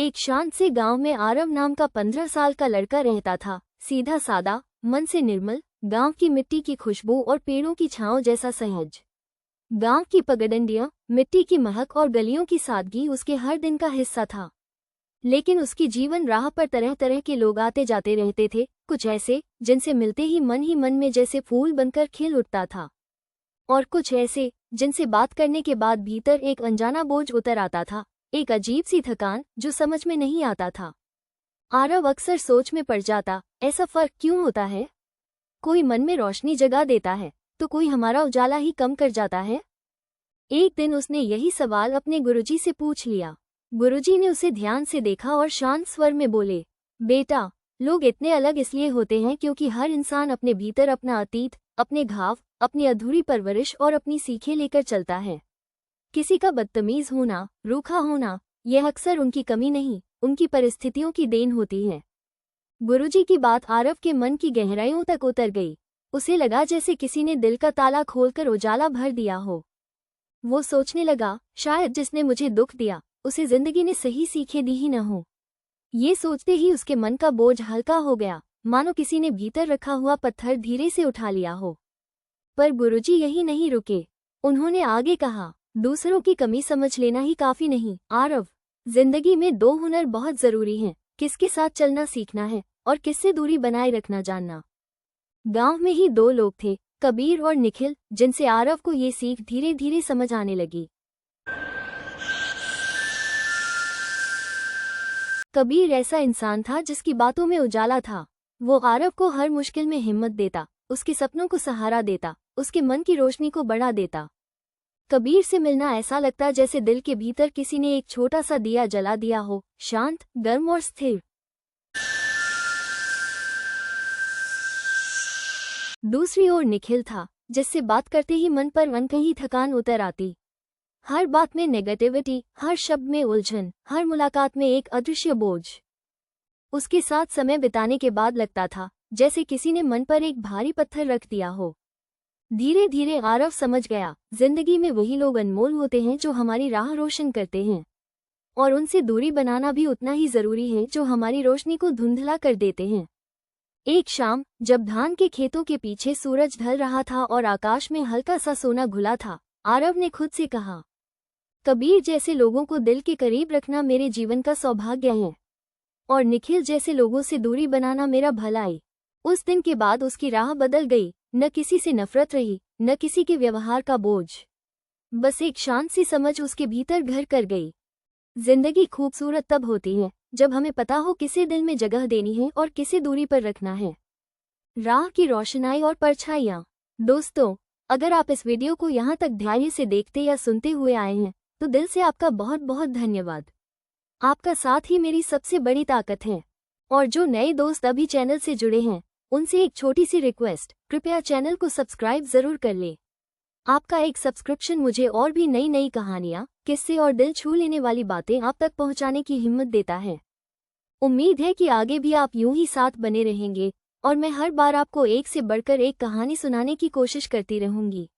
एक शांत से गांव में आरव नाम का 15 साल का लड़का रहता था। सीधा सादा, मन से निर्मल, गांव की मिट्टी की खुशबू और पेड़ों की छांव जैसा सहज। गांव की पगडंडियां, मिट्टी की महक और गलियों की सादगी उसके हर दिन का हिस्सा था। लेकिन उसकी जीवन राह पर तरह तरह के लोग आते जाते रहते थे, कुछ ऐसे जिनसे मिलते ही मन में जैसे फूल बनकर खिल उठता था, और कुछ ऐसे जिनसे बात करने के बाद भीतर एक अनजाना बोझ उतर आता था, एक अजीब सी थकान जो समझ में नहीं आता था। आरव अक्सर सोच में पड़ जाता, ऐसा फर्क क्यों होता है? कोई मन में रोशनी जगा देता है तो कोई हमारा उजाला ही कम कर जाता है। एक दिन उसने यही सवाल अपने गुरुजी से पूछ लिया। गुरुजी ने उसे ध्यान से देखा और शांत स्वर में बोले, बेटा, लोग इतने अलग इसलिए होते हैं क्योंकि हर इंसान अपने भीतर अपना अतीत, अपने घाव, अपनी अधूरी परवरिश और अपनी सीखें लेकर चलता है। किसी का बदतमीज होना, रूखा होना, यह अक्सर उनकी कमी नहीं, उनकी परिस्थितियों की देन होती है। गुरुजी की बात आरव के मन की गहराइयों तक उतर गई। उसे लगा जैसे किसी ने दिल का ताला खोलकर उजाला भर दिया हो। वो सोचने लगा, शायद जिसने मुझे दुख दिया उसे जिंदगी ने सही सीखें दी ही न हो। ये सोचते ही उसके मन का बोझ हल्का हो गया, मानो किसी ने भीतर रखा हुआ पत्थर धीरे से उठा लिया हो। पर गुरुजी यही नहीं रुके। उन्होंने आगे कहा, दूसरों की कमी समझ लेना ही काफी नहीं आरव। जिंदगी में दो हुनर बहुत जरूरी हैं, किसके साथ चलना सीखना है और किससे दूरी बनाए रखना जानना। गांव में ही दो लोग थे, कबीर और निखिल, जिनसे आरव को ये सीख धीरे धीरे समझ आने लगी। कबीर ऐसा इंसान था जिसकी बातों में उजाला था। वो आरव को हर मुश्किल में हिम्मत देता, उसके सपनों को सहारा देता, उसके मन की रोशनी को बढ़ा देता। कबीर से मिलना ऐसा लगता जैसे दिल के भीतर किसी ने एक छोटा सा दिया जला दिया हो, शांत, गर्म और स्थिर। दूसरी ओर निखिल था, जिससे बात करते ही मन पर अनकही थकान उतर आती। हर बात में नेगेटिविटी, हर शब्द में उलझन, हर मुलाकात में एक अदृश्य बोझ। उसके साथ समय बिताने के बाद लगता था जैसे किसी ने मन पर एक भारी पत्थर रख दिया हो। धीरे धीरे आरव समझ गया, जिंदगी में वही लोग अनमोल होते हैं जो हमारी राह रोशन करते हैं, और उनसे दूरी बनाना भी उतना ही जरूरी है जो हमारी रोशनी को धुंधला कर देते हैं। एक शाम, जब धान के खेतों के पीछे सूरज ढल रहा था और आकाश में हल्का सा सोना घुला था, आरव ने खुद से कहा, कबीर जैसे लोगों को दिल के करीब रखना मेरे जीवन का सौभाग्य है, और निखिल जैसे लोगों से दूरी बनाना मेरा भलाई। उस दिन के बाद उसकी राह बदल गई। न किसी से नफरत रही, न किसी के व्यवहार का बोझ। बस एक शांत सी समझ उसके भीतर घर कर गई। जिंदगी खूबसूरत तब होती है जब हमें पता हो किसे दिल में जगह देनी है और किसे दूरी पर रखना है। राह की रोशनाई और परछाइयाँ। दोस्तों, अगर आप इस वीडियो को यहाँ तक धैर्य से देखते या सुनते हुए आए हैं तो दिल से आपका बहुत बहुत धन्यवाद। आपका साथ ही मेरी सबसे बड़ी ताकत है। और जो नए दोस्त अभी चैनल से जुड़े हैं, उनसे एक छोटी सी रिक्वेस्ट, कृपया चैनल को सब्सक्राइब जरूर कर ले। आपका एक सब्सक्रिप्शन मुझे और भी नई नई कहानियाँ, किस्से और दिल छू लेने वाली बातें आप तक पहुँचाने की हिम्मत देता है। उम्मीद है कि आगे भी आप यूं ही साथ बने रहेंगे और मैं हर बार आपको एक से बढ़कर एक कहानी सुनाने की कोशिश करती रहूंगी।